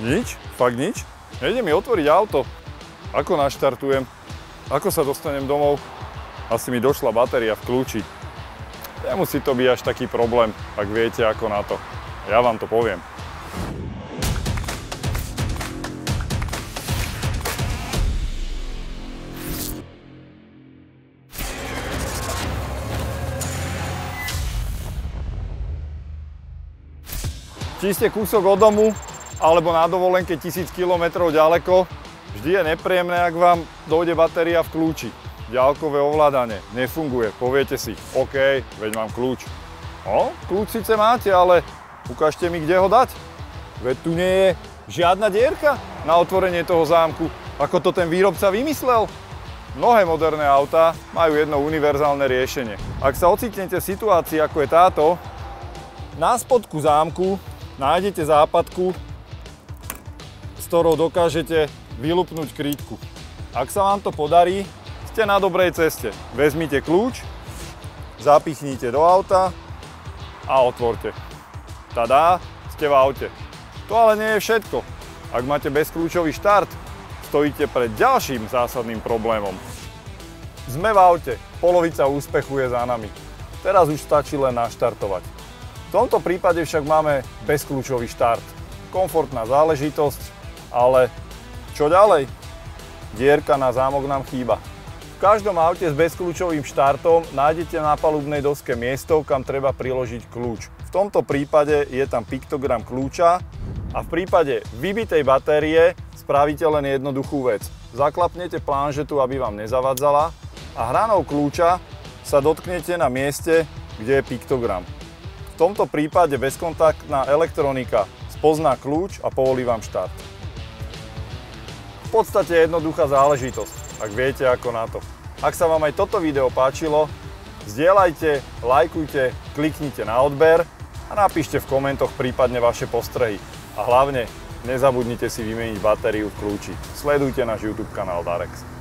Nič? Fakt nič? Nejde mi otvoriť auto. Ako naštartujem? Ako sa dostanem domov? Asi mi došla batéria v kľúči. Nemusí to byť až taký problém, ak viete ako na to. Ja vám to poviem. Či ste kúsok od domu, alebo na dovolenke 1000 km ďaleko, vždy je nepríjemné, ak vám dojde batéria v kľúči. Ďalkové ovládanie nefunguje, poviete si, OK, veď mám kľúč. No, kľúč síce máte, ale ukážte mi, kde ho dať. Veď tu nie je žiadna dierka na otvorenie toho zámku, ako to ten výrobca vymyslel. Mnohé moderné autá majú jedno univerzálne riešenie. Ak sa ocitnete v situácii, ako je táto, na spodku zámku nájdete západku, s ktorou dokážete vylupnúť krídku. Ak sa vám to podarí, ste na dobrej ceste. Vezmite kľúč, zapichnite do auta a otvorte. Tadá, ste v aute. To ale nie je všetko. Ak máte bezkľúčový štart, stojíte pred ďalším zásadným problémom. Sme v aute, polovica úspechu je za nami. Teraz už stačí len naštartovať. V tomto prípade však máme bezkľúčový štart. Komfortná záležitosť, ale čo ďalej? Dierka na zámok nám chýba. V každom aute s bezkľúčovým štartom nájdete na palubnej doske miesto, kam treba priložiť kľúč. V tomto prípade je tam piktogram kľúča a v prípade vybitej batérie spravíte len jednoduchú vec. Zaklapnete planžetu, aby vám nezavadzala a hranou kľúča sa dotknete na mieste, kde je piktogram. V tomto prípade bezkontaktná elektronika spozná kľúč a povolí vám štart. V podstate jednoduchá záležitosť, ak viete ako na to. Ak sa vám aj toto video páčilo, zdieľajte, lajkujte, kliknite na odber a napíšte v komentoch prípadne vaše postrehy. A hlavne nezabudnite si vymeniť batériu v kľúči. Sledujte náš YouTube kanál Darex.